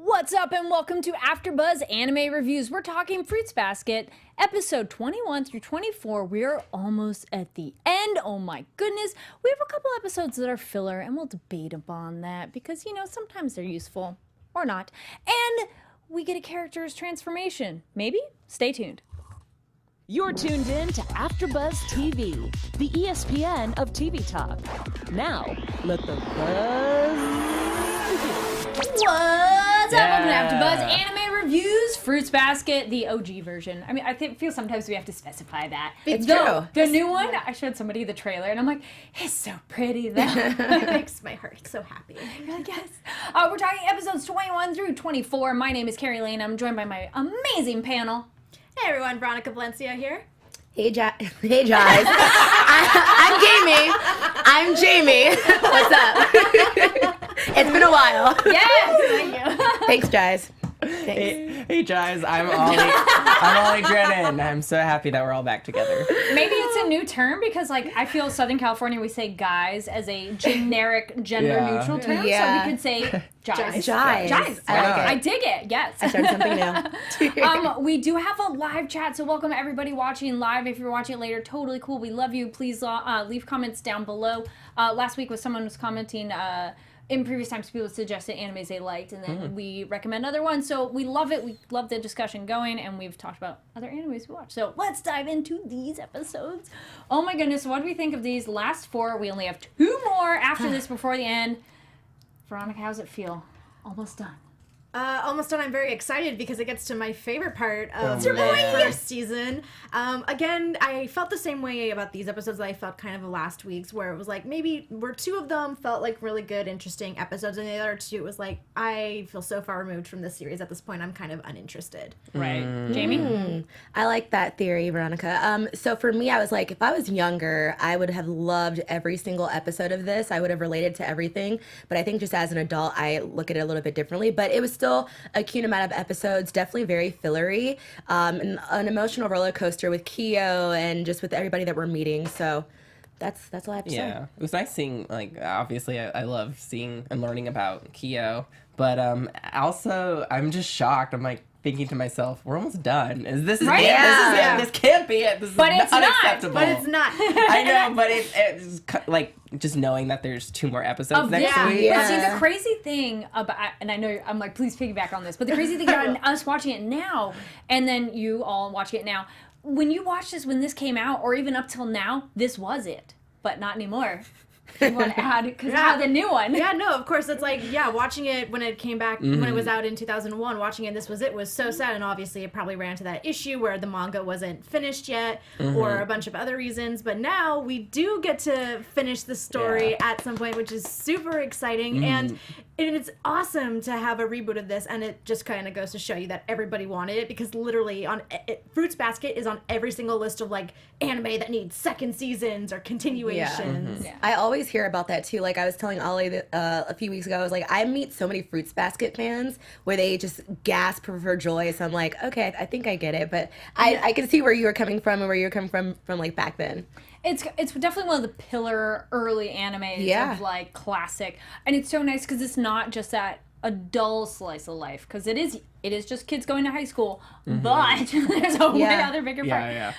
What's up and welcome to AfterBuzz Anime Reviews. We're talking Fruits Basket, episode 21 through 24. We're almost at the end. Oh my goodness. We have a couple episodes that are filler and we'll debate upon that because, you know, sometimes they're useful or not. And we get a character's transformation. Maybe? Stay tuned. You're tuned in to AfterBuzz TV, the ESPN of TV talk. Now, let the buzz begin. What's up? Welcome to AfterBuzz Anime Reviews, Fruits Basket, the OG version. I mean, feel sometimes we have to specify that. It's true. The new one, I showed somebody the trailer, and I'm like, it's so pretty, though. It makes my heart so happy. You're like, yes. We're talking episodes 21 through 24. My name is Kari Lane. I'm joined by my amazing panel. Hey everyone, Veronica Valencia here. Hey, hey, Jais. I'm Jaimi. What's up? It's been a while. Yes, thank you. Thanks, Jais. Hey, Jais. I'm Ollie Drennan. I'm so happy that we're all back together. Maybe it's a new term because, like, I feel Southern California, we say guys as a generic gender-neutral term. Yeah. So we could say Jais. Jais. I dig it. Yes. I started something new. We do have a live chat, so welcome everybody watching live. If you're watching it later, totally cool. We love you. Please leave comments down below. Last week, someone was commenting. In previous times, people suggested animes they liked, and then we recommend other ones. So we love it. We love the discussion going, and we've talked about other animes we watch. So let's dive into these episodes. Oh my goodness, what do we think of these last four? We only have two more after this before the end. Veronica, how's it feel? Almost done. Almost done. I'm very excited because it gets to my favorite part of the first season. Again, I felt the same way about these episodes that I felt kind of the last week's, where it was like maybe where two of them felt like really good, interesting episodes, and the other two was like, I feel so far removed from this series at this point, I'm kind of uninterested. Right. Jaimi? I like that theory, Veronica. So for me, I was like, if I was younger, I would have loved every single episode of this. I would have related to everything. But I think just as an adult, I look at it a little bit differently. But it was still a cute amount of episodes, definitely very fillery, and an emotional roller coaster with Kyo and just with everybody that we're meeting. So that's all I have to say. Yeah, it was nice seeing, like, obviously I love seeing and learning about Kyo, but also I'm just shocked. I'm like thinking to myself, we're almost done. This is it? This can't be it. This is unacceptable. But it's not. I know, but it's like just knowing that there's two more episodes next week. Yeah. See, the crazy thing about, and I know I'm like, please piggyback on this, but the crazy thing about us watching it now, and then you all watching it now, when you watch this when this came out, or even up till now, this was it, but not anymore. You want to add, because now the new one. Yeah, no, of course. It's like, watching it when it came back, when it was out in 2001, watching it, this was it, was so sad. And obviously it probably ran to that issue where the manga wasn't finished yet, or a bunch of other reasons. But now we do get to finish the story at some point, which is super exciting. And it's awesome to have a reboot of this. And it just kind of goes to show you that everybody wanted it, because literally Fruits Basket is on every single list of like anime that needs second seasons or continuations. I always hear about that too. Like I was telling Ollie that, a few weeks ago, I was like, I meet so many Fruits Basket fans where they just gasp for joy. So I'm like, okay, I think I get it. But I can see where you were coming from and where you're coming from like back then. It's definitely one of the pillar early animes of like classic, and it's so nice because it's not just that a dull slice of life, because it is just kids going to high school, but there's a way other bigger part.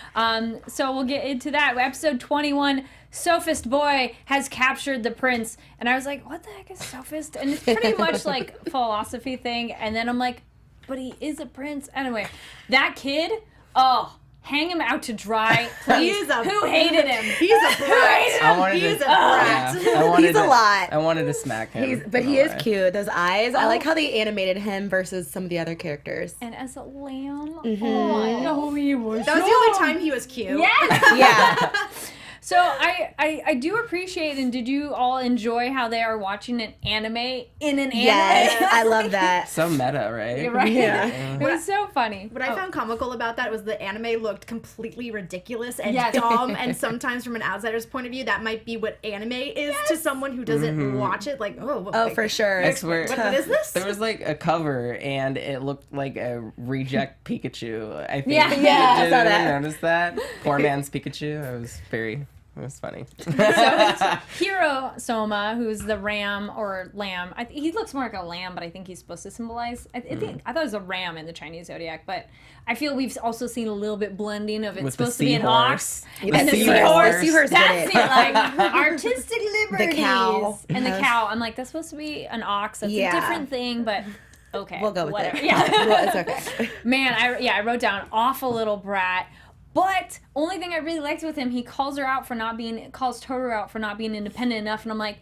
So we'll get into that. Episode 21, Sophist Boy has captured the prince, and I was like, what the heck is Sophist? And it's pretty much like philosophy thing, and then I'm like, but he is a prince. Anyway, that kid, hang him out to dry, please. Who hated him? He's a brat. He's a brat. He's a lot. I wanted to smack him. But he is cute. Those eyes. I like how they animated him versus some of the other characters. And as a lamb, I know he was. That was the only time he was cute. Yes. Yeah. So I do appreciate, and did you all enjoy how they are watching an anime in an anime? Yes, I love that. So meta, right? You're right. Yeah. It was so funny. What I found comical about that was the anime looked completely ridiculous and dumb, and sometimes from an outsider's point of view, that might be what anime is to someone who doesn't watch it. Like, for sure. I swear. What is this? There was like a cover, and it looked like a reject Pikachu. I think. Yeah. I saw that. Noticed that? Poor man's Pikachu. I was very It was funny. So it's Hiro Soma, who's the ram or lamb. He looks more like a lamb, but I think he's supposed to symbolize. I thought it was a ram in the Chinese zodiac, but I feel we've also seen a little bit blending of it's supposed to be an ox and the seahorse. Seahorse. That's it, like artistic liberties. The cow. And the cow. I'm like, that's supposed to be an ox. That's a different thing, but okay. We'll go with it. Yeah. Well, it's okay. Man, I wrote down awful little brat. But only thing I really liked with him, he calls Tohru out for not being independent enough, and I'm like,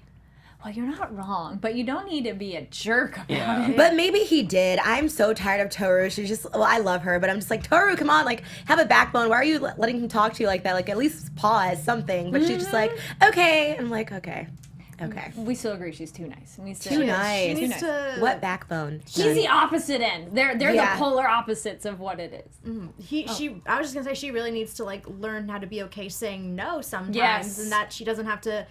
well, you're not wrong, but you don't need to be a jerk about it. But maybe he did. I'm so tired of Tohru. She's just, well, I love her, but I'm just like, Tohru, come on, like, have a backbone. Why are you letting him talk to you like that? Like, at least pause something. But she's just like, okay. I'm like, okay. We still agree she's too nice. Too nice. She needs to... What backbone? He's the opposite end. They're the polar opposites of what it is. Mm-hmm. I was just gonna say she really needs to like learn how to be okay saying no sometimes, and that she doesn't have to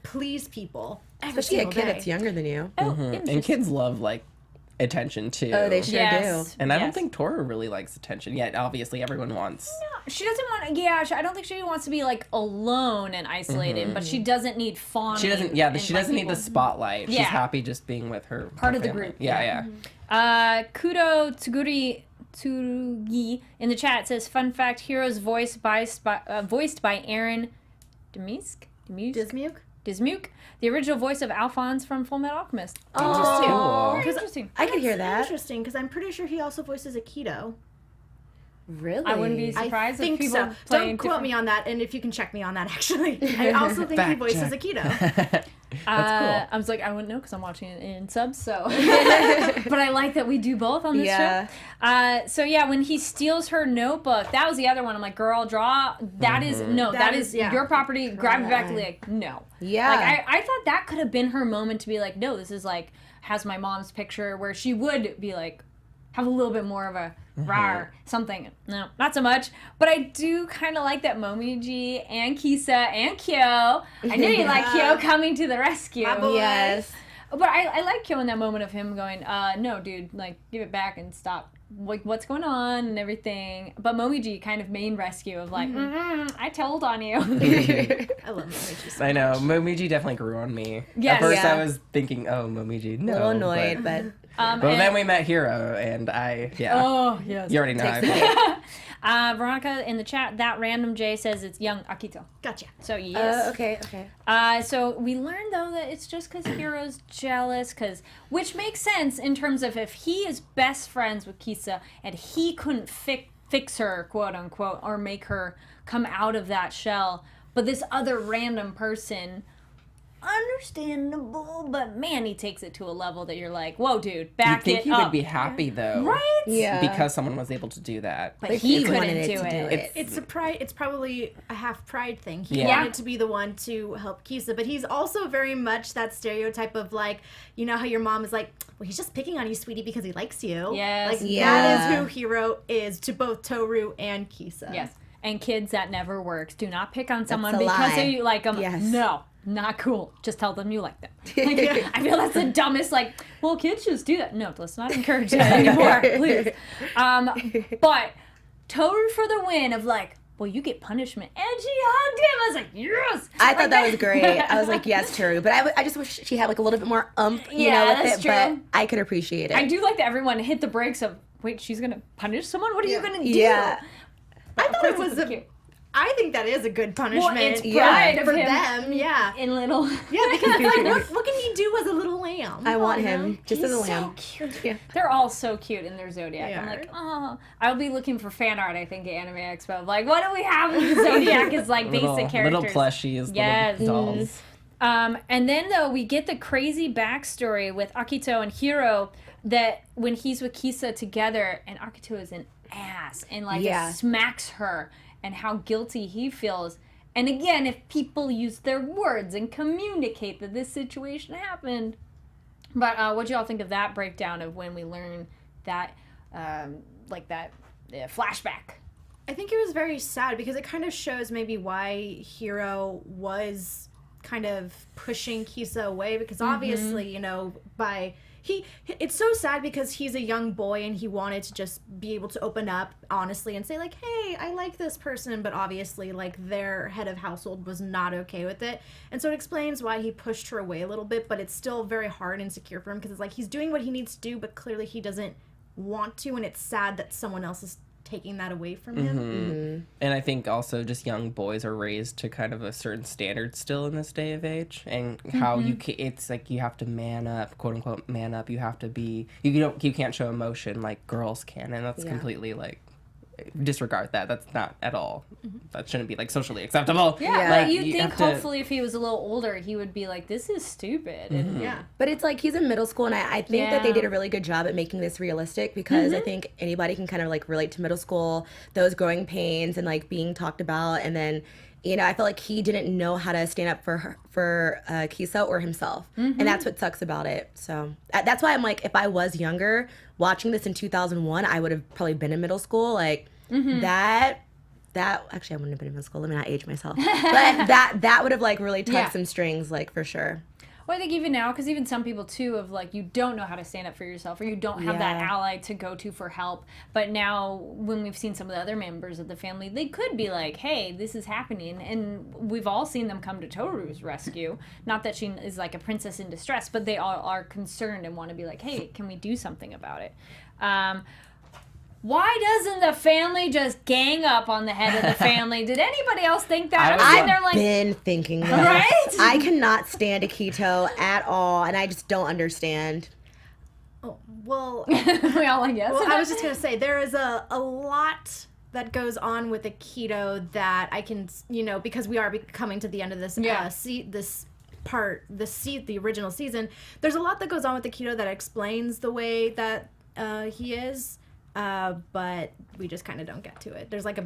please people. Especially a kid that's younger than you. And kids love like attention too. Oh, they sure do. And I don't think Tohru really likes attention yet. Obviously, everyone wants. No, she doesn't want. Yeah, I don't think she wants to be like alone and isolated. But she doesn't need fawning. She doesn't. Yeah, she doesn't need the spotlight. She's happy just being with her part of the family. group. Yeah. Kudo Tsurugi in the chat says, "Fun fact: Hero's voiced by Aaron Dismuke, the original voice of Alphonse from Full Metal Alchemist." Oh, Very interesting. I could hear that. Interesting, because I'm pretty sure he also voices Akito. Really? I wouldn't be surprised I think if people so. Don't quote me on that, and if you can check me on that, actually. I also think he voices Akito. That's cool. I was like, I wouldn't know because I'm watching it in subs, so. But I like that we do both on this show. So yeah, when he steals her notebook, that was the other one. I'm like, girl, draw. That is your property. Grab it back. Like, no. Yeah. Like I thought that could have been her moment to be like, no, this is like has my mom's picture, where she would be like, have a little bit more of a rar something. No, not so much. But I do kind of like that Momiji and Kisa and Kyo. I knew you like Kyo coming to the rescue. Yes. But I like Kyo in that moment of him going, no, dude, like, give it back and stop. Like, what's going on and everything. But Momiji kind of main rescue of like, I told on you. I love Momiji so I know. much. Momiji definitely grew on me. Yes. At first I was thinking, oh, Momiji, no. A little annoyed, but then we met Hiro, and Oh, yes. You already know how I feel. Veronica in the chat, that random J says it's young Akito. Gotcha. So, yes. Okay. So we learned, though, that it's just because Hiro's jealous, which makes sense in terms of if he is best friends with Kisa and he couldn't fix her, quote unquote, or make her come out of that shell, but this other random person, understandable, but man, he takes it to a level that you're like, whoa, dude, back it up. You think he would be happy, though. Right? Yeah. Because someone was able to do that. But he couldn't wanted do it. It's a pride. It's probably a half pride thing. He Yeah. wanted to be the one to help Kisa, but he's also very much that stereotype of like, you know how your mom is like, well, he's just picking on you, sweetie, because he likes you. Yes. Like that is who Hiro is to both Tohru and Kisa. Yes. And kids, that never works. Do not pick on someone a because lie. you like them. Yes. No, not cool. Just tell them you like them. Like, I feel that's the dumbest, like, well, kids just do that. No, let's not encourage that anymore, please. But Tohru for the win of like, well, you get punishment. And she hugged him. I was like, yes. I thought that was great. I was like, yes, true. But I just wish she had like a little bit more with that's it. true. But I could appreciate it. I do like that everyone hit the brakes of, wait, she's going to punish someone? What are you going to do? Yeah. I thought it was I think that is a good punishment. Well, it's pride for of him them. Yeah. in little. Yeah, because it's like, what can he do as a little lamb? I want him just as a He's so lamb. cute. Yeah. They're all so cute in their Zodiac. They I'm are. like, oh. I'll be looking for fan art, I think, at Anime Expo. Like, what do we have with the Zodiac as, like, basic characters? Little plushies, Yes. little dolls. And then, though, we get the crazy backstory with Akito and Hiro that when he's with Kisa together, and Akito is an ass, and, like, it smacks her, and how guilty he feels. And again, if people use their words and communicate that this situation happened. But what do y'all think of that breakdown of when we learn that, flashback? I think it was very sad because it kind of shows maybe why Hiro was kind of pushing Kisa away because obviously, you know, by it's so sad because he's a young boy and he wanted to just be able to open up honestly and say like, hey, I like this person, but obviously like their head of household was not okay with it. And so it explains why he pushed her away a little bit, but it's still very hard and insecure for him because it's like he's doing what he needs to do, but clearly he doesn't want to, and it's sad that someone else is taking that away from him. And I think also just young boys are raised to kind of a certain standard still in this day of age, and how it's like you have to man up, quote unquote man up. You have to be, you can't show emotion like girls can, and that's completely like disregard that. That's not at all. That shouldn't be like socially acceptable. Yeah, like, you'd think hopefully if he was a little older, he would be like, this is stupid. And But it's like he's in middle school, and I think that they did a really good job at making this realistic because I think anybody can kind of like relate to middle school, those growing pains and like being talked about. And then, you know, I felt like he didn't know how to stand up for Kisa or himself. And that's what sucks about it. So that's why I'm like, if I was younger, watching this in 2001, I would have probably been in middle school. Like that actually, I wouldn't have been in middle school. Let me not age myself. But that would have like really tugged some strings, like for sure. Well, I think even now, because even some people too, of like you don't know how to stand up for yourself, or you don't have that ally to go to for help. But now, when we've seen some of the other members of the family, they could be like, "Hey, this is happening," and we've all seen them come to Tohru's rescue. Not that she is like a princess in distress, but they all are concerned and want to be like, "Hey, can we do something about it?" Why doesn't the family just gang up on the head of the family? Did anybody else think that? I've been thinking that. Right? I cannot stand Akito at all, and I just don't understand. Oh, well, we all like, yes. well, I was just going to say, there is a lot that goes on with Akito that I can, you know, because we are coming to the end of this the original season, there's a lot that goes on with Akito that explains the way that he is. But we just kind of don't get to it. There's like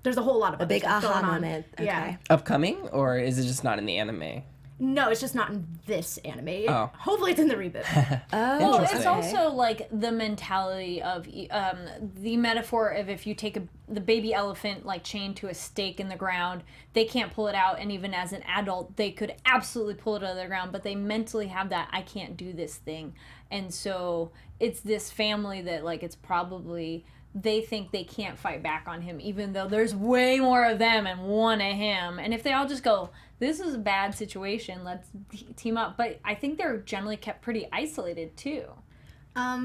there's a whole lot of a big aha moment. Okay. Yeah. Upcoming, or is it just not in the anime? No, it's just not in this anime. Hopefully it's in the reboot. Well, it's also like the mentality of the metaphor of if you take the baby elephant like chained to a stake in the ground, they can't pull it out, and even as an adult, they could absolutely pull it out of the ground, but they mentally have that I can't do this thing, and so it's this family that like it's probably they think they can't fight back on him, even though there's way more of them and one of him, and if they all just go, this is a bad situation, let's team up. But I think they're generally kept pretty isolated too.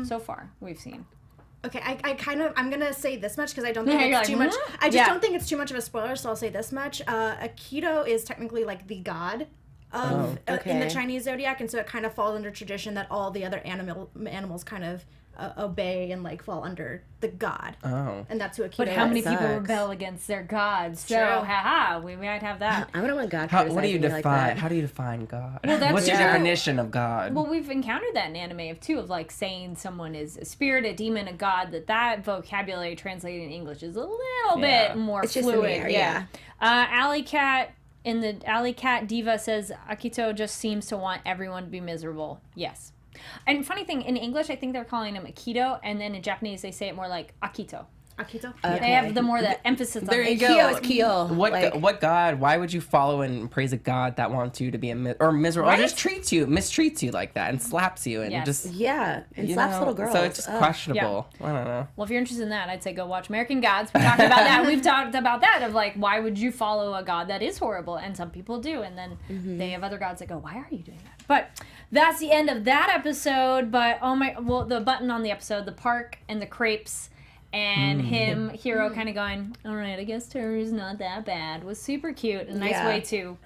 So far, we've seen. Okay, I'm gonna say this much because I don't think it's too much. I just don't think it's too much of a spoiler, so I'll say this much. Akito is technically like the god of in the Chinese zodiac, and so it kind of falls under tradition that all the other animals kind of obey and like fall under the god. And that's who Akito is. But how many people rebel against their gods? So, haha, we might have that. I wouldn't want God. What do you define? Like how do you define God? Well, what's your definition of God? Well, we've encountered that in anime too, of like saying someone is a spirit, a demon, a god. That vocabulary translated in English is a little bit more fluid. Alley Cat in the Alley Cat Diva says Akito just seems to want everyone to be miserable. Yes. And funny thing, in English, I think they're calling him Akito, and then in Japanese, they say it more like Akito. Akito? Okay. They have the emphasis on there you it. go. Kyo is Kyo. What God? Why would you follow and praise a God that wants you to be miserable, or just mistreats you like that, and slaps you, and just and slaps little girls. So it's just questionable. I don't know. Well, if you're interested in that, I'd say go watch American Gods. We talked about that. We've talked about that of like, why would you follow a god that is horrible? And some people do, and then they have other gods that go, why are you doing that? But that's the end of that episode. But the button on the episode, the park and the crepes. And Hiro kind of going, all right, I guess Tohru's not that bad, was super cute. A nice way to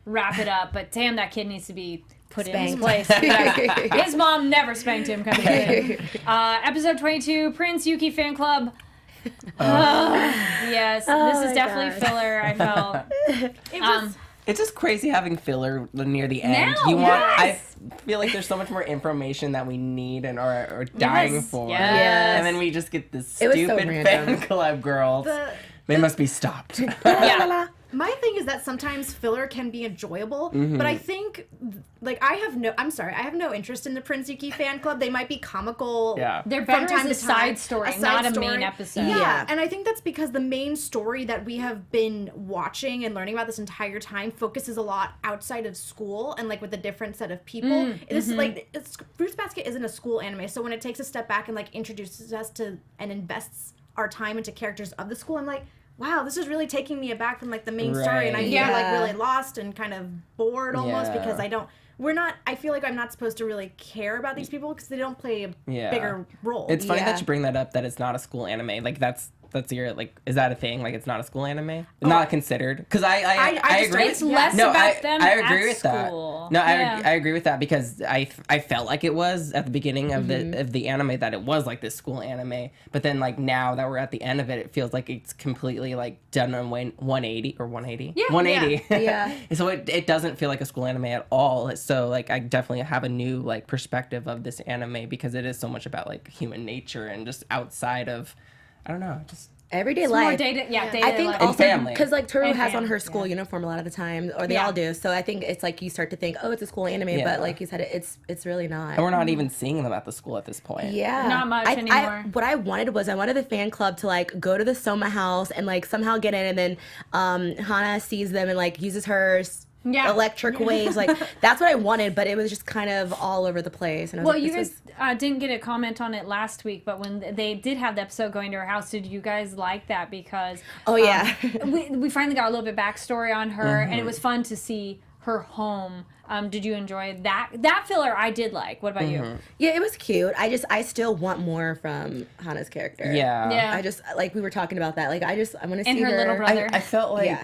wrap it up. But damn, that kid needs to be put in his place. His mom never spanked him. Episode 22, Prince Yuki Fan Club. Yes, this is definitely filler, I felt. It's just crazy having filler near the end. I feel like there's so much more information that we need and are dying for. Yes. And then we just get this stupid fan club girls. They must be stopped. My thing is that sometimes filler can be enjoyable, but I think, like, I have no interest in the Prince Yuki fan club. They might be comical. They're from better time as to a time. side story, not a main episode. Yeah, and I think that's because the main story that we have been watching and learning about this entire time focuses a lot outside of school and, like, with a different set of people. Fruits Basket isn't a school anime, so when it takes a step back and, like, introduces us to and invests our time into characters of the school, I'm like, wow, this is really taking me aback from, like, the main story, and I feel like really lost and kind of bored almost because I feel like I'm not supposed to really care about these people because they don't play a bigger role. It's funny that you bring that up, that it's not a school anime. Like, that's your, like, is that a thing? Like, it's not a school anime? Not considered? Because I agree. It's less about them I agree with school. that. No, I agree with that because I felt like it was at the beginning of the anime that it was like this school anime, but then, like, now that we're at the end of it, it feels like it's completely, like, done on 180 or 180. Yeah, 180. Yeah. So it doesn't feel like a school anime at all. So, like, I definitely have a new, like, perspective of this anime because it is so much about, like, human nature and just outside of, I don't know, just everyday life. More day I think life. also family. because, like, Tohru has on her school uniform a lot of the time, or they all do. So I think it's like you start to think, oh, it's a school anime, but like you said, it's really not. And we're not even seeing them at the school at this point. Yeah, not much anymore. What I wanted the fan club to, like, go to the Soma house and, like, somehow get in, and then Hana sees them and, like, uses her electric waves. Like, that's what I wanted, but it was just kind of all over the place. And I was like, you guys didn't get a comment on it last week, but when they did have the episode going to her house, did you guys like that? Because we finally got a little bit backstory on her, and it was fun to see her home. Did you enjoy that filler? I did like. What about you? Yeah, it was cute. I still want more from Hana's character. Yeah. I just, like, we were talking about that. Like, I want to see her little brother. I felt like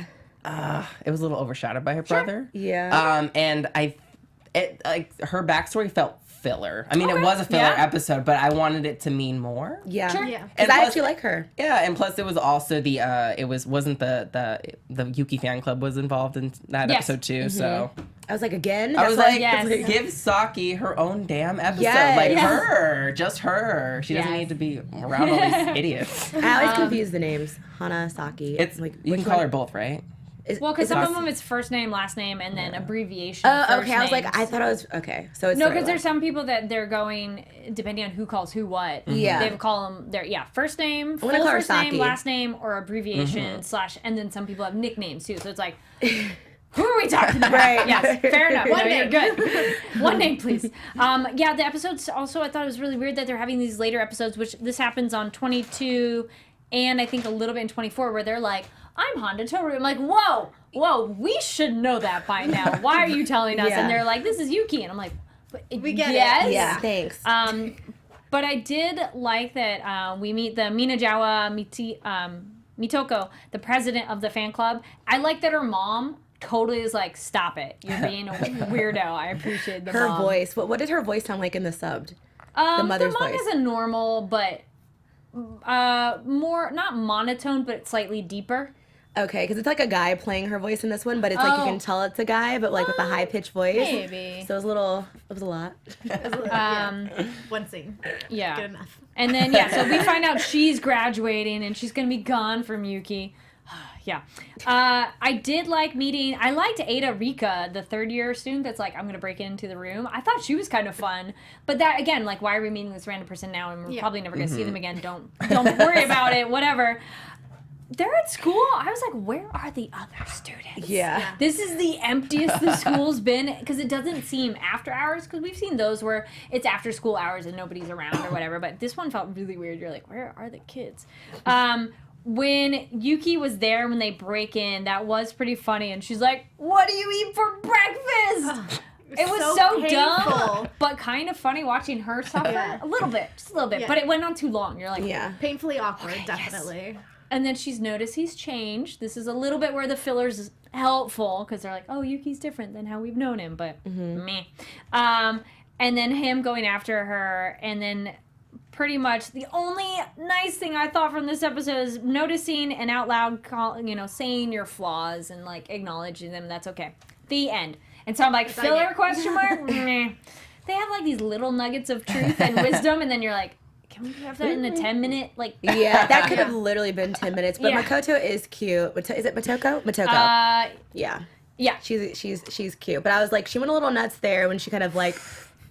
it was a little overshadowed by her brother. Yeah. And her backstory felt filler. I mean, it was a filler episode, but I wanted it to mean more. Yeah. Sure. Yeah. Because I actually like her. Yeah, and plus it was also wasn't the Yuki fan club was involved in that episode too, so I was like, again? I was like, give Saki her own damn episode. Just her. She doesn't need to be around all these idiots. I always confuse the names. Hana, Saki. It's like, you can call her both, right? Because some of them it's first name, last name, and then abbreviation. Oh, okay. I was like, I thought I was okay. So it's because there's some people that they're going depending on who calls who what. Yeah, they call them their first name, full first name, last name, or abbreviation / and then some people have nicknames too. So it's like, who are we talking about? Right. Yes, fair enough. One name, good. One name, please. The episodes also I thought it was really weird that they're having these later episodes, which this happens on 22, and I think a little bit in 24, where they're like, I'm Honda Tohru. I'm like, whoa, we should know that by now. Why are you telling us? And they're like, this is Yuki. And I'm like, we get it. Yeah, thanks. But I did like that we meet the Minajawa Mitoko, the president of the fan club. I like that her mom totally is like, stop it. You're being a weirdo. I appreciate her mom. voice. What did her voice sound like in the subbed? The mother's voice. Is a normal, but more, not monotone, but slightly deeper. Okay, because it's like a guy playing her voice in this one, but it's like you can tell it's a guy, but like with a high-pitched voice. Maybe. So it was a lot. One scene. Yeah. Good enough. And then, so we find out she's graduating and she's going to be gone from Yuki. I did like meeting, I liked Ada Rika, the third-year student that's like, I'm going to break into the room. I thought she was kind of fun. But that, again, like, why are we meeting this random person now and we're probably never going to see them again? Don't worry about it, whatever. They're at school. I was like, where are the other students? Yeah. This is the emptiest the school's been, because it doesn't seem after hours, because we've seen those where it's after school hours and nobody's around or whatever, but this one felt really weird. You're like, where are the kids? When Yuki was there, when they break in, that was pretty funny, and she's like, what do you eat for breakfast? It was so dumb, but kind of funny watching her suffer. A little bit, just a little bit, but it went on too long. You're like, painfully awkward, definitely. Yes. And then she's noticed he's changed. This is a little bit where the filler's helpful, because they're like, oh, Yuki's different than how we've known him, but meh. And then him going after her, and then pretty much the only nice thing I thought from this episode is noticing and out loud, saying your flaws and like acknowledging them. That's okay. The end. And so I'm like, filler question mark? Meh. They have like these little nuggets of truth and wisdom, and then you're like, can we have that in a 10-minute, like... Yeah, that could have literally been 10 minutes. But Makoto is cute. Is it Motoko? Motoko. Yeah. Yeah. She's cute. But I was like, she went a little nuts there when she kind of like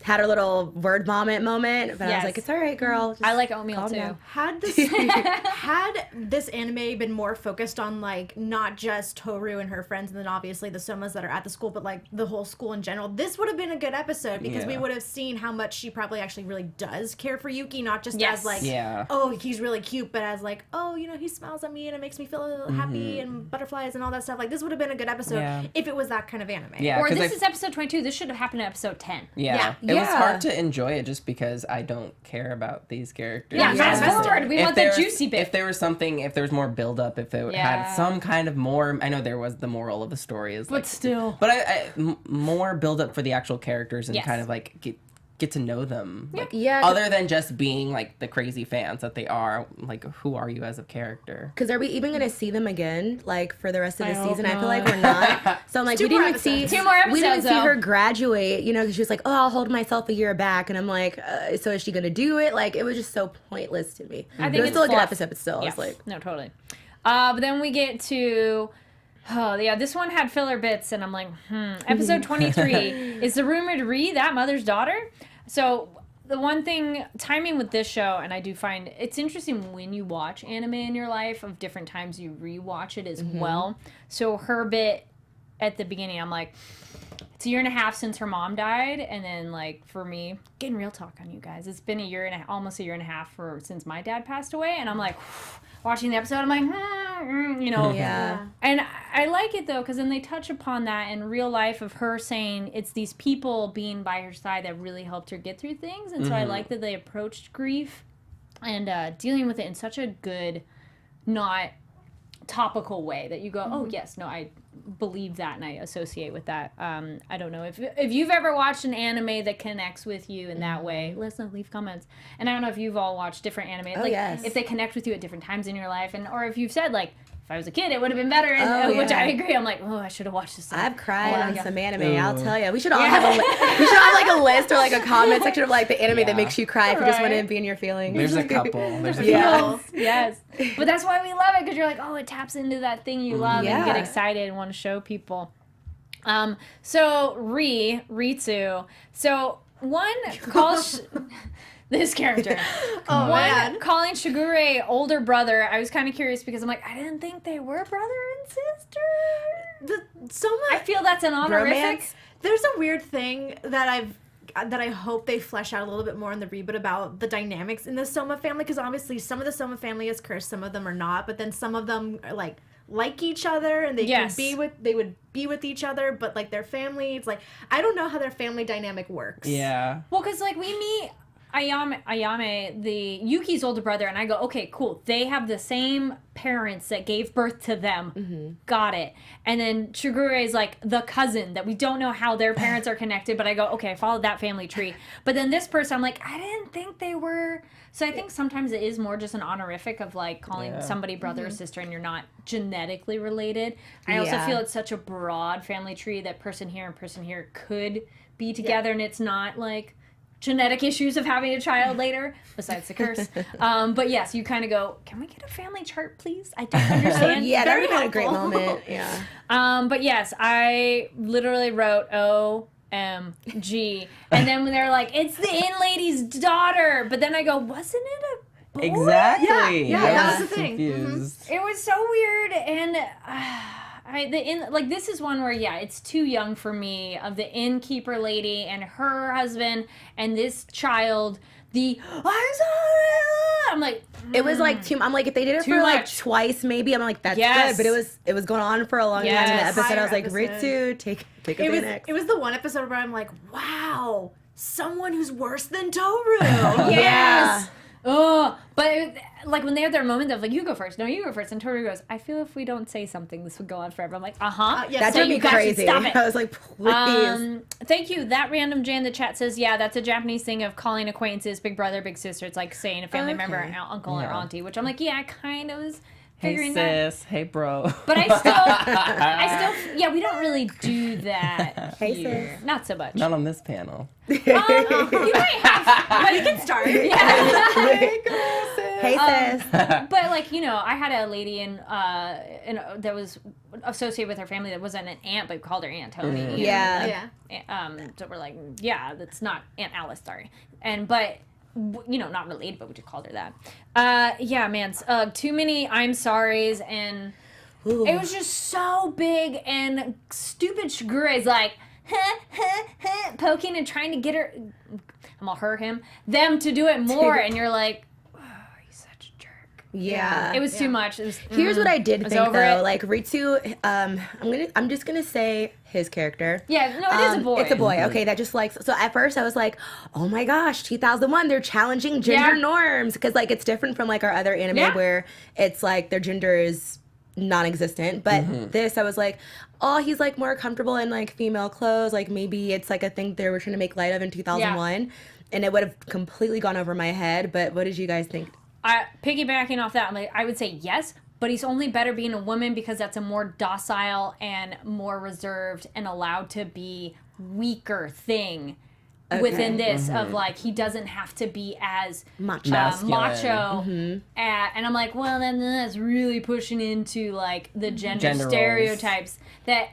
had her little word vomit moment. But I was like, it's all right, girl. I like oatmeal too. Down. Had this anime been more focused on like not just Tohru and her friends, and then obviously the somas that are at the school, but like the whole school in general, this would have been a good episode because we would have seen how much she probably actually really does care for Yuki, not just as like, oh, he's really cute, but as like, oh, you know, he smiles at me and it makes me feel happy and butterflies and all that stuff. Like this would have been a good episode if it was that kind of anime. Yeah, or this is episode 22. This should have happened in episode 10. Yeah. It was hard to enjoy it just because I don't care about these characters. Yeah, fast forward. We want the juicy bit. If there was something, if there was more build up, if it had some kind of more, I know there was the moral of the story is like, but still. But more build up for the actual characters and kind of like get to know them. Like, other than just being like the crazy fans that they are, like who are you as a character? Because are we even going to see them again, like for the rest of the season? I feel like we're not. So I'm like, we didn't see her graduate, you know, because she was like, oh, I'll hold myself a year back, and I'm like, so is she going to do it? Like it was just so pointless to me. I think it was still a good episode, but still, I was like, no, totally. But then we get to. Oh, yeah, this one had filler bits, and I'm like, Episode 23. Is the rumored Ri that mother's daughter? So, the one thing, timing with this show, and I do find it's interesting when you watch anime in your life, of different times you rewatch it as well. So, her bit at the beginning, I'm like, it's a year and a half since her mom died, and then, like, for me, getting real talk on you guys, it's been almost a year and a half since my dad passed away, and I'm like, watching the episode, I'm like, you know. Yeah. And I like it, though, because then they touch upon that in real life of her saying it's these people being by her side that really helped her get through things. And so I like that they approached grief and dealing with it in such a good, not topical way that you go, oh, yes, no, I believe that and I associate with that. I don't know if you've ever watched an anime that connects with you in that way. Listen, leave comments. And I don't know if you've all watched different anime, if they connect with you at different times in your life, and or if you've said like, if I was a kid, it would have been better, which I agree. I'm like, oh, I should have watched this. I've cried on some anime. I'll tell you. We should all have like a list or like a comment section of like the anime that makes you cry if you just want to be in your feelings. There's a couple. Yes. But that's why we love it, because you're like, oh, it taps into that thing you love and get excited and want to show people. So Ritsu. So one calls this character. Calling Shigure older brother. I was kind of curious because I'm like, I didn't think they were brother and sister. I feel that's an honorific. Romance. There's a weird thing that I hope they flesh out a little bit more in the reboot about the dynamics in the Soma family, because obviously some of the Soma family is cursed, some of them are not, but then some of them are like each other and they would be with each other, but like their family, it's like I don't know how their family dynamic works. Yeah. Well, because like we meet Ayame, the Yuki's older brother, and I go, okay, cool. They have the same parents that gave birth to them. Got it. And then Shigure is like the cousin that we don't know how their parents are connected, but I go, okay, I followed that family tree. But then this person, I'm like, I didn't think they were. So I think sometimes it is more just an honorific of like calling somebody brother or sister and you're not genetically related. I also feel it's such a broad family tree that person here and person here could be together, and it's not like genetic issues of having a child later, besides the curse. But yes, you kind of go, can we get a family chart, please? I don't understand. That would have been a great moment. Yeah. But yes, I literally wrote OMG. And then when they're like, it's the inn lady's daughter. But then I go, wasn't it a boy? Exactly. Yeah, that was the thing. Confused. It was so weird, and this is one where it's too young for me, of the innkeeper lady and her husband and this child. I'm like, it was like I'm like, if they did it for like twice maybe, I'm like, that's good, but it was going on for a long time in the episode. I was like, Ritsu, take a Phoenix. It was the one episode where I'm like, wow, someone who's worse than Tohru. Yes. Oh, but like when they have their moment of like, you go first, no, you go first, and Tohru goes, I feel if we don't say something, this would go on forever. I'm like, that drove me crazy. Stop it. I was like, please. Thank you. That random J in the chat says, yeah, that's a Japanese thing of calling acquaintances big brother, big sister. It's like saying a family member, uncle or auntie, which I'm like, yeah, it kind of is. figuring sis. Hey, bro. But I still, yeah, we don't really do that. Hey, here. sis. Not so much. Not on this panel. You might have, But you can start. yeah. Hey, sis. But like, you know, I had a lady in that was associated with her family that wasn't an aunt, but we called her Aunt Tony. Mm-hmm. you know, Yeah. like, so we're like, yeah, that's not Aunt Alice, sorry. But you know, not related, but we just called her that. Yeah, man, too many I'm sorries, and Ooh. it was just so big, and stupid Shigure's like, poking and trying to get her, I'm gonna hurt them to do it more, and you're like, Yeah. it was too much. It was, Here's what I did was think over though. it. Like Ritsu, I'm just gonna say his character. Yeah, no, it is a boy. It's a boy. Okay, that just like so. At first, I was like, "Oh my gosh, 2001! They're challenging gender norms because like it's different from like our other anime where it's like their gender is non-existent." But this, I was like, "Oh, he's like more comfortable in like female clothes. Like maybe it's like a thing they were trying to make light of in 2001." And it would have completely gone over my head. But what did you guys think? Piggybacking off that, like, I would say yes, but he's only better being a woman because that's a more docile and more reserved and allowed to be weaker thing within this of like he doesn't have to be as macho. And I'm like, well, then that's really pushing into like the gender stereotypes that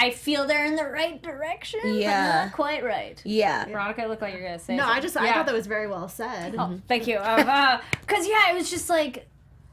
I feel they're in the right direction, but not quite right. Yeah. Veronica, look like you're gonna say. No, something. I thought that was very well said. Oh, thank you. Because it was just like,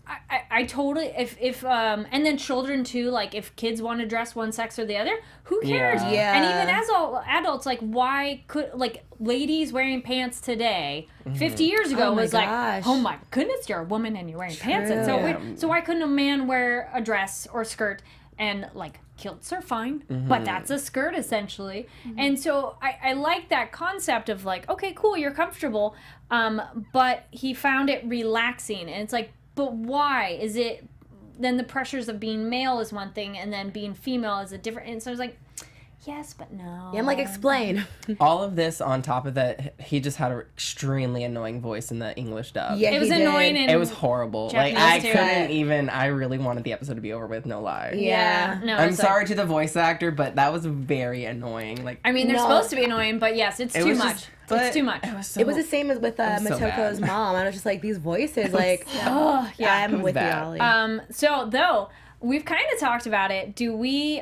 I totally if and then children too. Like if kids want to dress one sex or the other, who cares? Yeah. And even as all adults, like why could like ladies wearing pants today, 50 years ago was like, oh my goodness, you're a woman and you're wearing pants. And so so why couldn't a man wear a dress or skirt and like. Kilts are fine, but that's a skirt essentially. And so I like that concept of like, okay, cool, you're comfortable, but he found it relaxing. And it's like, but why? Is it, then the pressures of being male is one thing, and then being female is a different, and so I was like, yes, but no. Yeah, I'm like, explain. All of this on top of that, he just had an extremely annoying voice in the English dub. Yeah, it was annoying. And it was horrible. Japanese like I too. couldn't even. I really wanted the episode to be over with. No lie. Yeah. No, I'm it's sorry like, to the voice actor, but that was very annoying. Like I mean, they're supposed to be annoying, but yes, it's too much. It's too much. It was the same as with Motoko's mom. I was just like, these voices, like, Oh, yeah. I'm with you, Ollie. So though we've kind of talked about it, do we?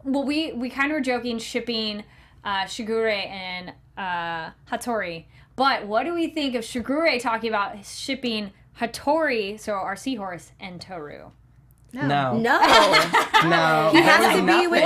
Well, we kind of were joking shipping Shigure and Hattori, but what do we think of Shigure talking about shipping Hattori, so our seahorse, and Tohru? No. No. He has to be with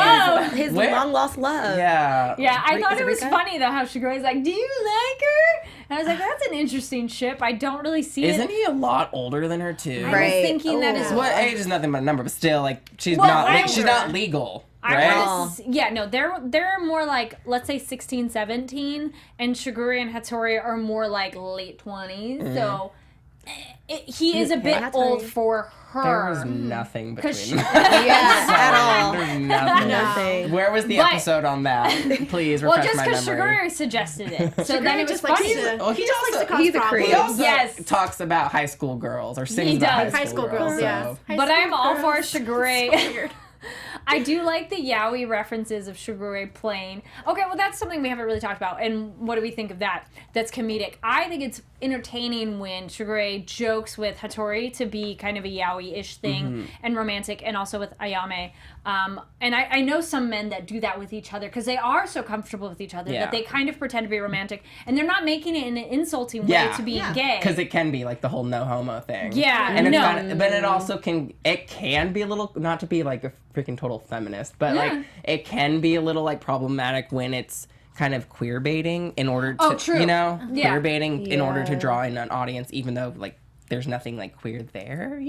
his long lost love. Yeah. Yeah, I thought it was funny though how Shigure's like, do you like her? And I was like, that's an interesting ship. I don't really see it. Isn't he a lot older than her too? I was thinking that as well. What age is nothing but a number, but still, like she's Well, she's not legal. Right? Yeah, no, they're more like, let's say 16, 17, and Shigure and Hattori are more like late 20s. So he is a bit old for her. There was nothing between them. At all. There's nothing. Where was the episode on that? Please refresh my memory. Well, just because Shigure suggested it, so then it was funny. He's a creep. He also talks about high school girls or sings about high school girls. Yeah. But I'm all for Shigure. I do like the yaoi references of Shigure playing. Okay, well, that's something we haven't really talked about. And what do we think of that? That's comedic. I think it's entertaining when Shigure jokes with Hattori to be kind of a yaoi-ish thing and romantic, and also with Ayame. And I know some men that do that with each other because they are so comfortable with each other that they kind of pretend to be romantic. And they're not making it in an insulting way to being gay. Because it can be like the whole no homo thing. Yeah, and it's kind of, but it also can be a little, not to be like a freaking total feminist, but like it can be a little like problematic when it's kind of queer baiting in order to, queer baiting in order to draw in an audience, even though like there's nothing like queer there,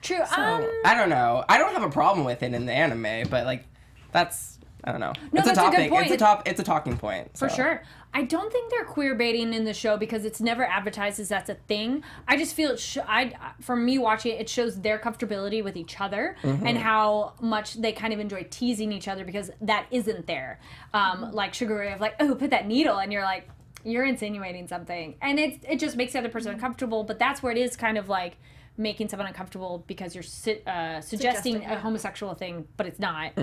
True. So, I don't know. I don't have a problem with it in the anime, but like that's, I don't know. No, it's a topic. good point. It's a talking point. For sure. I don't think they're queer baiting in the show because it's never advertised as that's a thing. I just feel for me watching it, it shows their comfortability with each other and how much they kind of enjoy teasing each other because that isn't there. Like Shigure of like, oh, put that needle, and you're like, you're insinuating something, and it just makes the other person uncomfortable. But that's where it is kind of like making someone uncomfortable because you're suggesting a homosexual thing, but it's not.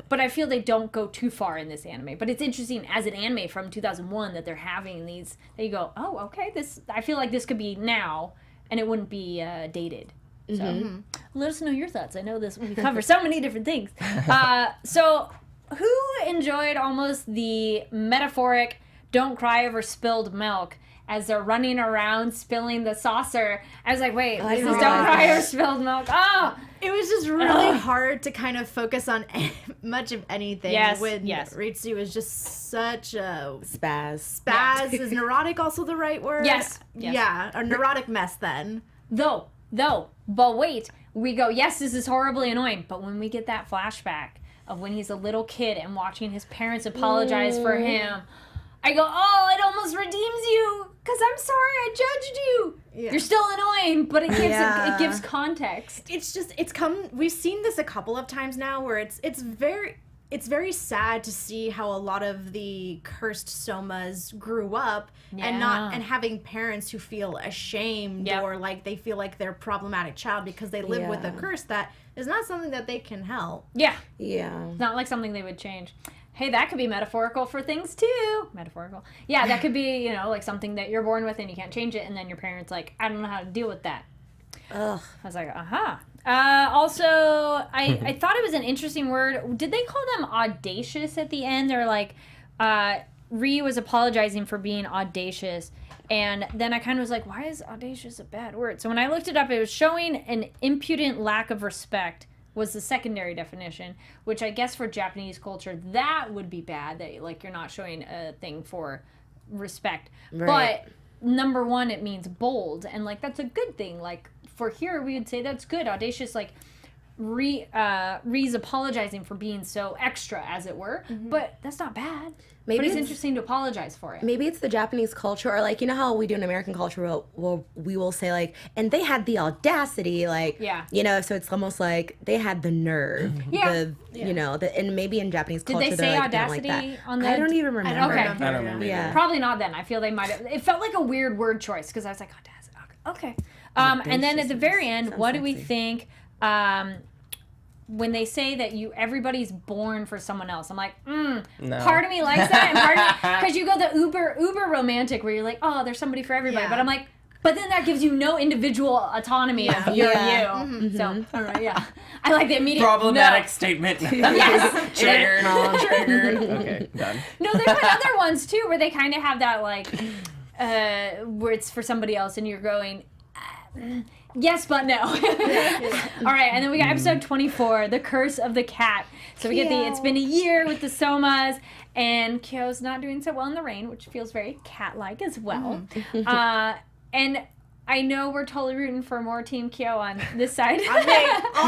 But I feel they don't go too far in this anime. But it's interesting as an anime from 2001 that they're having these, that you go, oh, okay, I feel like this could be now, and it wouldn't be dated. So let us know your thoughts. I know we cover so many different things. So who enjoyed almost the metaphoric don't cry over spilled milk as they're running around spilling the saucer? I was like, wait, this is don't cry over spilled milk. Oh! It was just really hard to kind of focus on much of anything. Yes, when yes. Ritsu was just such a... Spaz. Spaz. Is neurotic also the right word? Yes. Yeah, a neurotic mess then. Though, but wait, we go, yes, this is horribly annoying, but when we get that flashback of when he's a little kid and watching his parents apologize for him, I go, oh, it almost redeems you, because I'm sorry I judged you. Yeah. You're still annoying, but it gives context. We've seen this a couple of times now where it's very sad to see how a lot of the cursed somas grew up and having parents who feel ashamed or like they feel like they're a problematic child because they live with a curse that is not something that they can help. Yeah. It's not like something they would change. Hey, that could be metaphorical for things too. Metaphorical. Yeah, that could be, like something that you're born with and you can't change it, and then your parents like, I don't know how to deal with that. Ugh. I was like, also, I thought it was an interesting word. Did they call them audacious at the end? They're like, Ree was apologizing for being audacious. And then I kind of was like, why is audacious a bad word? So when I looked it up, it was showing an impudent lack of respect was the secondary definition, which I guess for Japanese culture, that would be bad. That like you're not showing a thing for respect. Right. But number one, it means bold. And like, that's a good thing. Like, for here, we would say that's good. Audacious, like, Ree's apologizing for being so extra, as it were. But that's not bad. But it's interesting to apologize for it. Maybe it's the Japanese culture, or like, you know how we do in American culture, we will say like, and they had the audacity, like, so it's almost like they had the nerve. And maybe in Japanese culture, did they say like, audacity like on the... I don't even remember. Okay. I don't remember. Yeah. Probably not then. I feel they might have... It felt like a weird word choice, because I was like, audacity. Okay. And then at the very end, what do we think... when they say that everybody's born for someone else, I'm like, no. Part of me likes that, and part of me, because you go the uber romantic where you're like, oh, there's somebody for everybody, but I'm like, but then that gives you no individual autonomy of you're you. So, I like the immediate problematic statement. Yes. Triggered. Okay, done. No, there are other ones too where they kind of have that like, where it's for somebody else, and you're going. Yes, but no. All right, and then we got episode 24, The Curse of the Cat. So we get it's been a year with the Somas, and Kyo's not doing so well in the rain, which feels very cat-like as well. And I know we're totally rooting for more Team Kyo on this side. All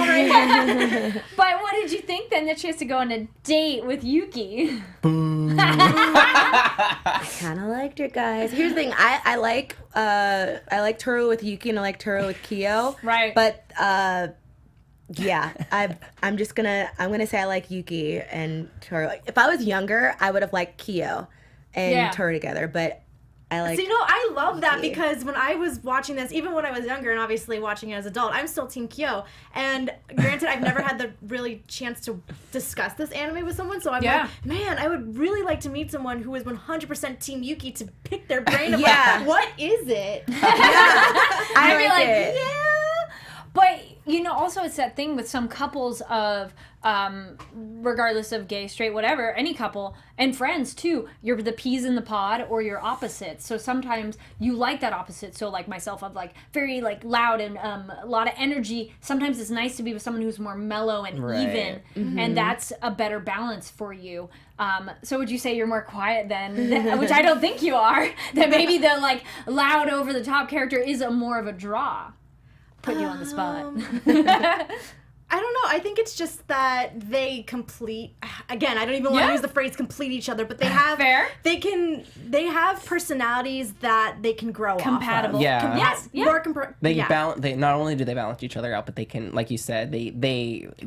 right. But what did you think then that she has to go on a date with Yuki? I kind of liked it, guys. Here's the thing. I like Tohru with Yuki, and I like Tohru with Kyo. Right. But I'm gonna say I like Yuki and Tohru. If I was younger, I would have liked Kyo and Tohru together, but I like... So, I love that because when I was watching this, even when I was younger and obviously watching it as an adult, I'm still Team Kyo. And granted, I've never had the really chance to discuss this anime with someone, so I'm like, man, I would really like to meet someone who is 100% Team Yuki to pick their brain about what is it? I'd be like, it. But, also it's that thing with some couples of, regardless of gay, straight, whatever, any couple, and friends too, you're the peas in the pod or you're opposites. So sometimes you like that opposite. So like myself, I'm like very like loud and a lot of energy. Sometimes it's nice to be with someone who's more mellow and even, and that's a better balance for you. So would you say you're more quiet then, which I don't think you are, that maybe the like loud over the top character is more of a draw? Put you on the spot. I don't know. I think it's just that they complete. Again, I don't even want to use the phrase "complete each other," but they have. Fair. They have personalities that they can grow compatible. Off of. Yeah. Yes. Yeah. More They balance. They not only do they balance each other out, but they can, like you said,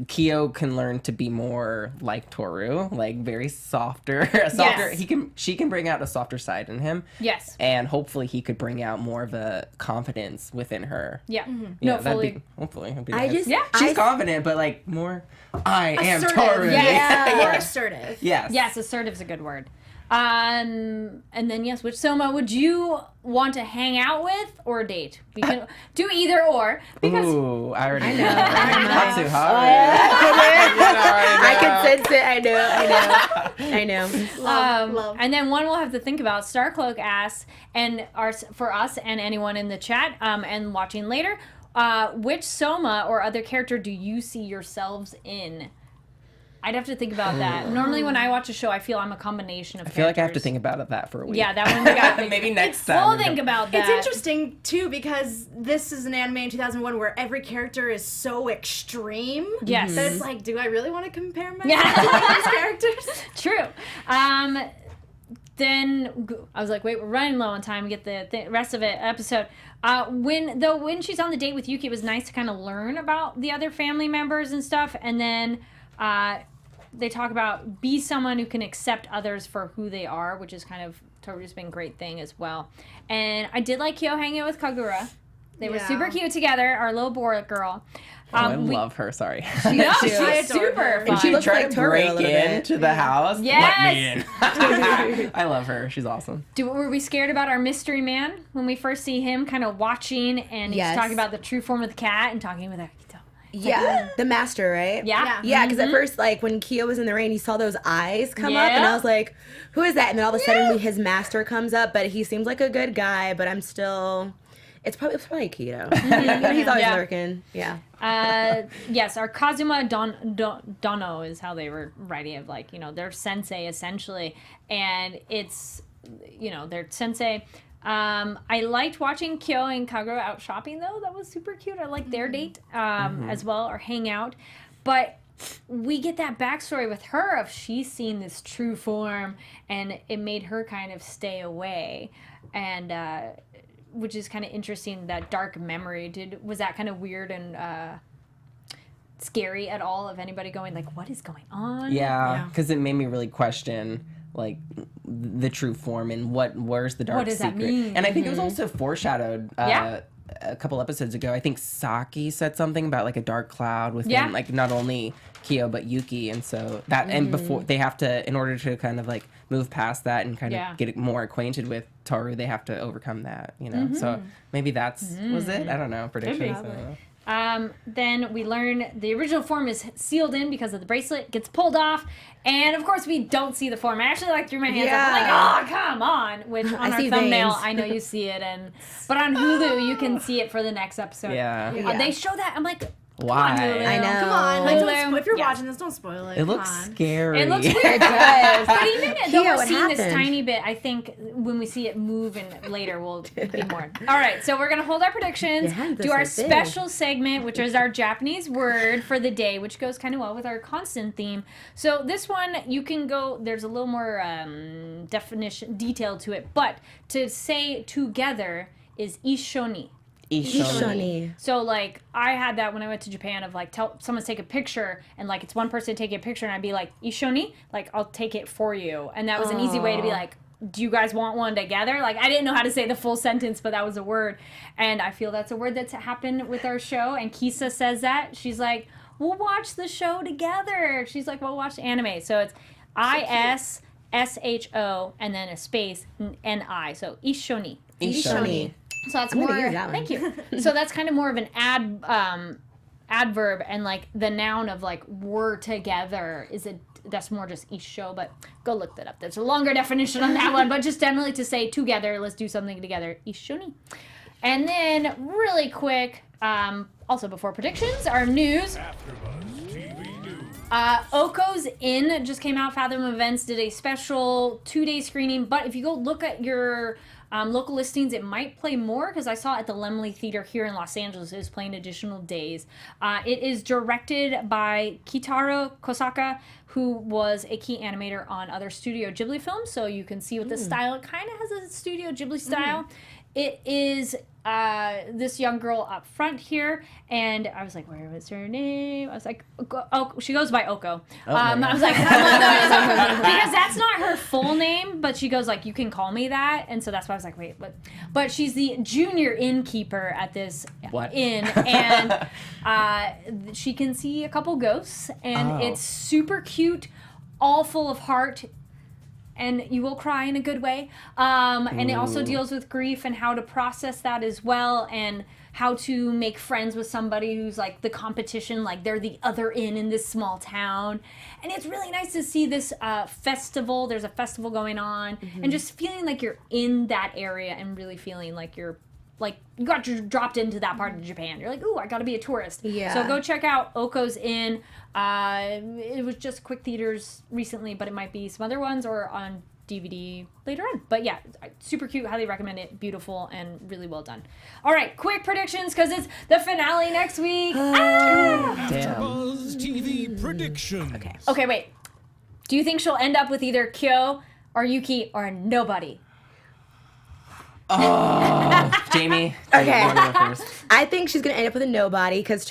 Kyo can learn to be more like Tohru, like very softer. Yes. She can bring out a softer side in him. Yes. And hopefully he could bring out more of a confidence within her. Yeah. Yeah, No, fully. Hopefully. It'd be I nice. just She's confident, but like more. I am assertive. Tohru. Yeah. More assertive. Yes. Yes, assertive's a good word. And then yes, which Soma would you want to hang out with or date? You can do either or because Ooh, I already know. I Too know. hot. I can sense it. I know. Love. and then one we'll have to think about. Starcloak asks, and for us and anyone in the chat and watching later, which Soma or other character do you see yourselves in? I'd have to think about that. Normally, when I watch a show, I feel I'm a combination of. I feel like I have to think about that for a week. Yeah, that one we got. Maybe next time. We'll think about that. It's interesting too because this is an anime in 2001 where every character is so extreme. Yes. That it's like, do I really want to compare myself to these characters? True. Then I was like, wait, we're running low on time. We get the rest of it episode. When she's on the date with Yuki, it was nice to kind of learn about the other family members and stuff. And then they talk about be someone who can accept others for who they are, which is kind of Tohru's been a great thing as well. And I did like Kyo hanging out with Kagura. They were super cute together, our little boy girl. I love her. Sorry. No, She she's is. super fun. And she looks tried like to Tohru a break little bit. into the house. Yes. Let me in. I love her. She's awesome. Were we scared about our mystery man when we first see him kind of watching and he's Yes. talking about the true form of the cat and talking with her? Yeah, the master, right? Yeah. Yeah, because at first, like, when Kyo was in the rain, he saw those eyes come up, and Yeah. I was like, who is that? And then all of a sudden, his master comes up, but he seems like a good guy, but I'm still... It's probably Kyo. He's always lurking. Yeah. Yes, our Kazuma Dono is how they were writing it, like, their sensei, essentially. And it's, their sensei... I liked watching Kyo and Kagura out shopping, though. That was super cute. I liked their date as well, or hang out. But we get that backstory with her of she's seen this true form, and it made her kind of stay away. And which is kind of interesting, that dark memory. Was that kind of weird and scary at all of anybody going, like, what is going on? Yeah, because it made me really question... like the true form and where's the dark what does secret. that mean? And I think it was also foreshadowed a couple episodes ago. I think Saki said something about like a dark cloud within like not only Kyo but Yuki, and so that and before they have to, in order to kind of like move past that and kind of get more acquainted with Tohru, they have to overcome that, So maybe that's was it? I don't know, predictions. I don't know. Then we learn the original form is sealed in because of the bracelet, gets pulled off, and of course we don't see the form. I actually like threw my hands up. I'm like, oh, come on! Which on our thumbnail, veins. I know you see it, but on Hulu you can see it for the next episode. Yeah. They show that. I'm like, Why? Hulu. I know. Come on, like, if you're Yeah. watching this, don't spoil it. It looks Come on. scary. It looks weird. It does. But even though Kyo, we're what seeing this happened? tiny bit, I think when we see it move and later we'll be more. All right, so we're going to hold our predictions, Yeah, do our this is big. special segment, which is our Japanese word for the day, which goes kind of well with our constant theme. So this one, you can go, there's a little more definition, detail to it, but to say together is ishoni. Ishoni. So, like, I had that when I went to Japan of, like, tell someone to take a picture, and, like, it's one person taking a picture, and I'd be like, ishoni? Like, I'll take it for you. And that was an easy way to be like, do you guys want one together? Like, I didn't know how to say the full sentence, but that was a word. And I feel that's a word that's happened with our show. And Kisa says that. She's like, we'll watch the show together. She's like, we'll watch the anime. So it's ISSHO and then a space NI. So ishoni. Ishoni. So that's I'm more. gonna use that one. Thank you. So that's kind of more of an adverb, and like the noun of like we're together that's more just isho. But go look that up. There's a longer definition on that one, but just generally to say together, let's do something together, ishoni. And then really quick, also before predictions, our news. Okko's In just came out. Fathom Events did a special 2-day screening, but if you go look at your Local listings, it might play more because I saw at the Laemmle Theater here in Los Angeles it is playing additional days. It is directed by Kitaro Kosaka, who was a key animator on other Studio Ghibli films, so you can see what the style, it kind of has a Studio Ghibli style. It is this young girl up front here, and I was like, where was her name? I was like, oh, she goes by Okko. I was like, because that's not her full name, but she goes like, you can call me that, and so that's why I was like, wait, but she's the junior innkeeper at this inn, and she can see a couple ghosts, and it's super cute, all full of heart. And you will cry in a good way. And it also deals with grief and how to process that as well, and how to make friends with somebody who's like the competition, like they're the other in this small town. And it's really nice to see this festival. There's a festival going on, and just feeling like you're in that area and really feeling like you're like you got dropped into that part of Japan. You're like, ooh, I got to be a tourist. Yeah. So go check out Okko's Inn. It was just quick theaters recently, but it might be some other ones or on DVD later on. But yeah, super cute. Highly recommend it. Beautiful and really well done. All right, quick predictions because it's the finale next week. AfterBuzz TV predictions. Okay, wait. Do you think she'll end up with either Kyo or Yuki or nobody? Oh, Jaimi. Okay. You wanna go first? I think she's gonna end up with a nobody because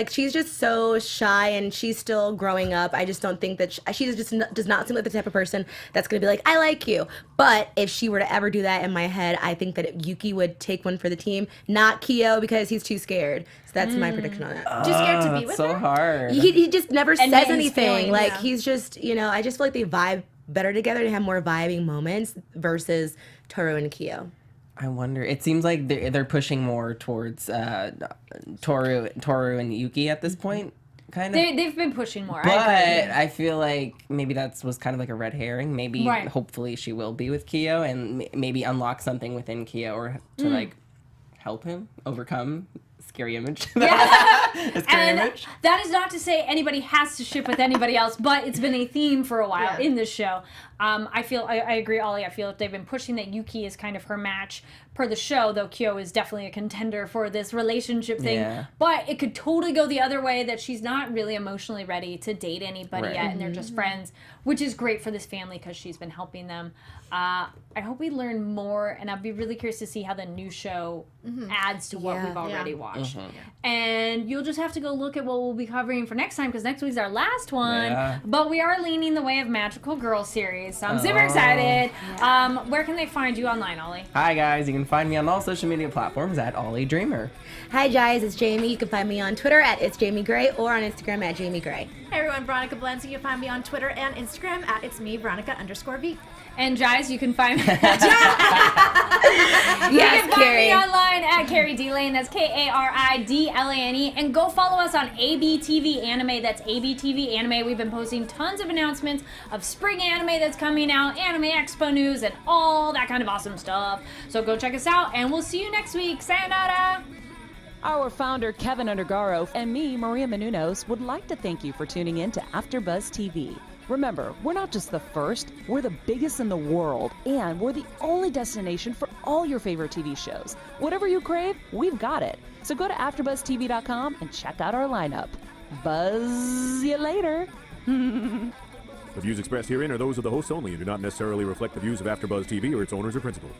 she's just so shy and she's still growing up. I just don't think that she just does not seem like the type of person that's gonna be like, I like you. But if she were to ever do that in my head, I think that Yuki would take one for the team, not Kyo because he's too scared. So that's my prediction on that. Too scared to be with so her? hard. He just never says anything. Feeling, he's just, I just feel like they vibe better together and have more vibing moments versus Tohru and Kyo. I wonder. It seems like they're pushing more towards Tohru and Yuki at this point, kind of. They've been pushing more. But I agree. I feel like maybe was kind of like a red herring. Maybe, hopefully, she will be with Kyo and maybe unlock something within Kyo or to like help him overcome scary image. Image. That is not to say anybody has to ship with anybody else, but it's been a theme for a while in this show. I agree, Ollie. I feel like they've been pushing that Yuki is kind of her match per the show, though Kyo is definitely a contender for this relationship thing. Yeah. But it could totally go the other way, that she's not really emotionally ready to date anybody yet, and they're just friends, which is great for this family because she's been helping them. I hope we learn more, and I'd be really curious to see how the new show adds to what we've already watched. And you'll just have to go look at what we'll be covering for next time, because next week's our last one. Yeah. But we are leaning the way of Magical Girl series, so I'm super excited. Yeah. Where can they find you online, Ollie? Hi, guys. You can find me on all social media platforms at Ollie Dreamer. Hi, guys. It's Jaimi. You can find me on Twitter at It's Jaimi Gray or on Instagram at Jaimi Gray. Hey, everyone. Veronica Valencia. You can find me on Twitter and Instagram at It's Me, Veronica_V. And Jais, you can find me. Yes, you can find me online at Kari Lane. That's KARIDLANE. And go follow us on ABTVanime. That's ABTVanime. We've been posting tons of announcements of spring anime that's coming out, Anime Expo news, and all that kind of awesome stuff. So go check us out, and we'll see you next week. Sayonara! Our founder, Keven Undergaro, and me, Maria Menounos, would like to thank you for tuning in to AfterBuzz TV. Remember, we're not just the first, we're the biggest in the world, and we're the only destination for all your favorite TV shows. Whatever you crave, we've got it. So go to AfterBuzzTV.com and check out our lineup. Buzz you later. The views expressed herein are those of the hosts only and do not necessarily reflect the views of AfterBuzz TV or its owners or principals.